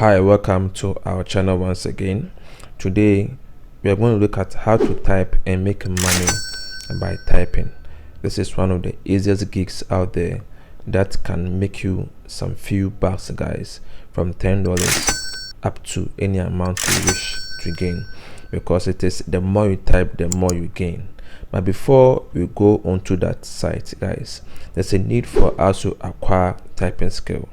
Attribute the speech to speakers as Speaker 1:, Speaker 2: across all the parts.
Speaker 1: Hi, welcome to our channel once again. Today we are going to look at how to type and make money by typing. This is one of the easiest gigs out there that can make you some few bucks, guys, from $10 up to any amount you wish to gain, because it is the more you type the more you gain. But before we go onto that site, guys, there's a need for us to acquire typing skill.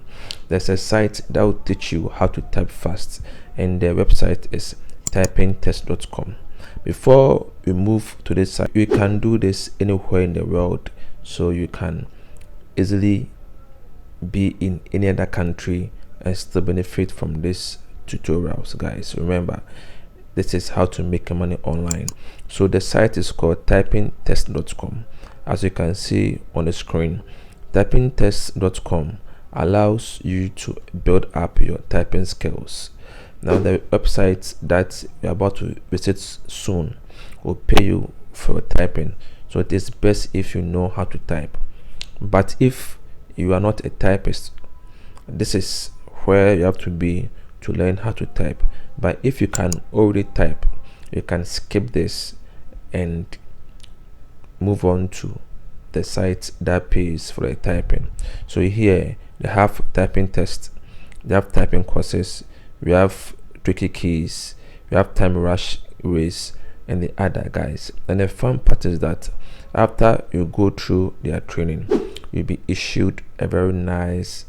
Speaker 1: There's a site that will teach you how to type fast, and the website is typingtest.com. Before we move to this site, you can do this anywhere in the world, so you can easily be in any other country and still benefit from these tutorials, guys. Remember, this is how to make money online. So the site is called typingtest.com. As you can see on the screen, typingtest.com allows you to build up your typing skills. Now the website that you're about to visit soon will pay you for typing, so it is best if you know how to type. But if you are not a typist, this is where you have to be to learn how to type. But if you can already type, you can skip this and move on to the site that pays for the typing. So here they have typing tests, they have typing courses, we have tricky keys, we have time rush race, and the other, guys. And the fun part is that after you go through their training, you'll be issued a very nice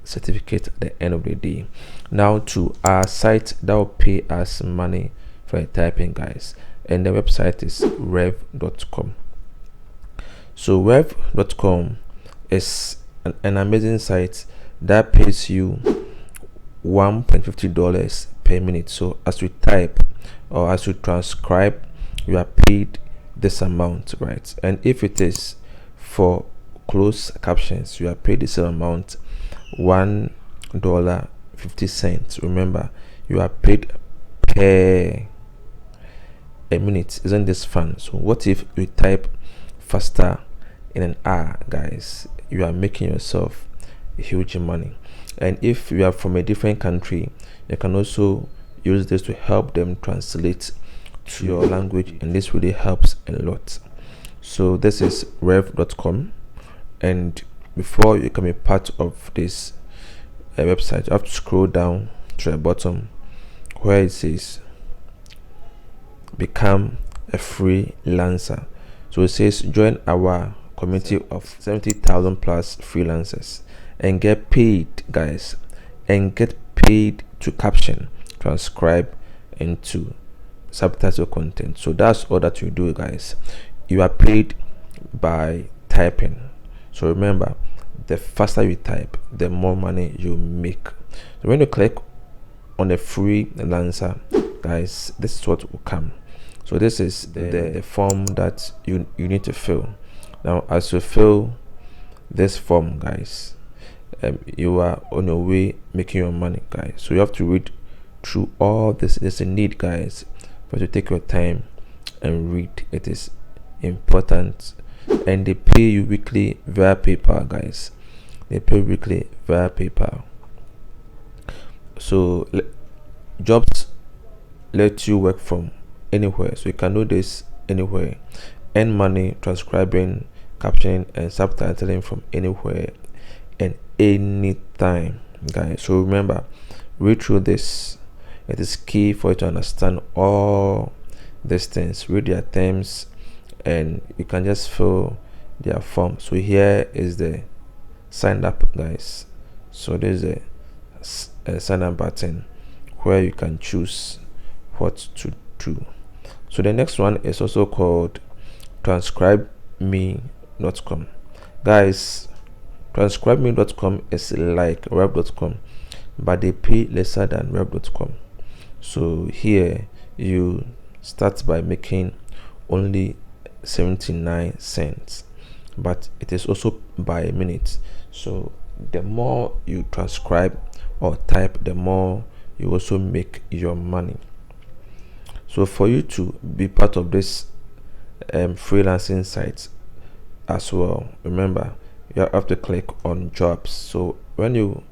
Speaker 1: certificate at the end of the day. Now to our site that will pay us money for typing, guys, and the website is rev.com. So rev.com is an amazing site that pays you $1.50 per minute. So as you type or as you transcribe, you are paid this amount, right? And if it is for closed captions, you are paid the same amount, $1.50. Remember, you are paid per a minute. Isn't this fun? So what if you type faster in an hour, guys? You are making yourself huge money. And if you are from a different country, you can also use this to help them translate to your language, and this really helps a lot. So this is rev.com, and before you can be part of this website, you have to scroll down to the bottom where it says become a freelancer. So it says join our community of 70,000 plus freelancers and get paid, guys, and get paid to caption, transcribe, and to subtitle content. So that's all that you do, guys. You are paid by typing. So remember, the faster you type, the more money you make. So when you click on the freelancer, guys, this is what will come. So this is the form that you need to fill. Now as you fill this form, guys, you are on your way making your money, guys. So you have to read through all this. There's a need, guys, for you to take your time and read. It is important. And they pay you weekly via PayPal, guys. They pay weekly via PayPal. So jobs let you work from anywhere, so you can do this anywhere. Earn money transcribing, captioning, and subtitling from anywhere and anytime, guys. So remember, read through this. It is key for you to understand all these things. Read their terms, and you can just fill their form. So here is the sign up, guys. So there's a sign up button where you can choose what to do. So the next one is also called transcribeme.com, guys. Transcribeme.com is like rev.com, but they pay lesser than rev.com. So here you start by making only 79 cents, but it is also by a minute. So the more you transcribe or type, the more you also make your money. So for you to be part of this freelancing site as well, remember, you have to click on jobs. So when you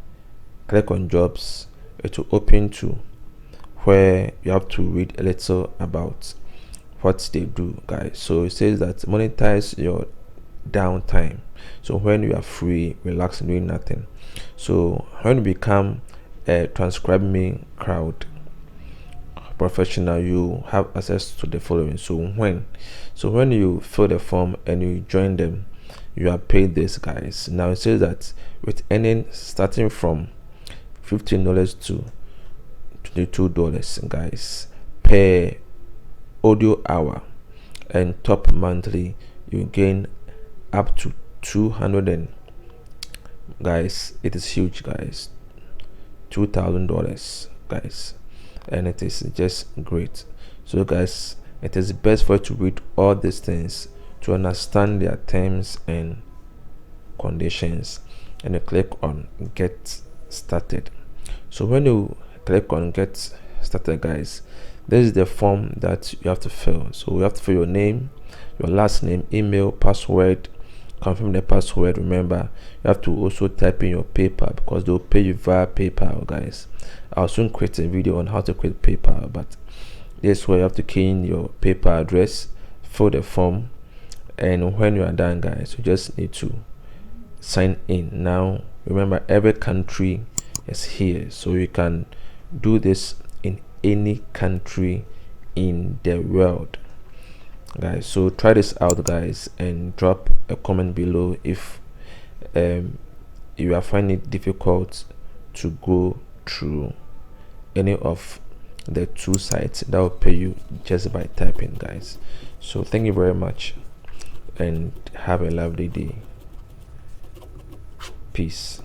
Speaker 1: click on jobs, it will open to where you have to read a little about what they do, guys. So it says that monetize your downtime. So when you are free, relaxing, doing nothing. So when you become a transcribe me crowd professional, you have access to the following. So when you fill the form and you join them, you are paid this, guys. Now it says that with earning starting from $15 to $22, guys, per audio hour, and top monthly you gain up to 200 and guys, it is huge, guys, $2,000, guys, and it is just great. So guys, it is best for you to read all these things to understand their terms and conditions, and you click on get started. So when you click on get started, guys, this is the form that you have to fill. So you have to fill your name, your last name, email, password, confirm the password. Remember, you have to also type in your PayPal because they'll pay you via PayPal, guys. I'll soon create a video on how to create PayPal, but this is where you have to key in your PayPal address, fill the form, and when you are done, guys, you just need to sign in. Now remember, every country is here, so you can do this in any country in the world, guys. So try this out, guys, and drop a comment below if you are finding it difficult to go through any of the two sites that will pay you just by typing, guys. So thank you very much and have a lovely day. Peace.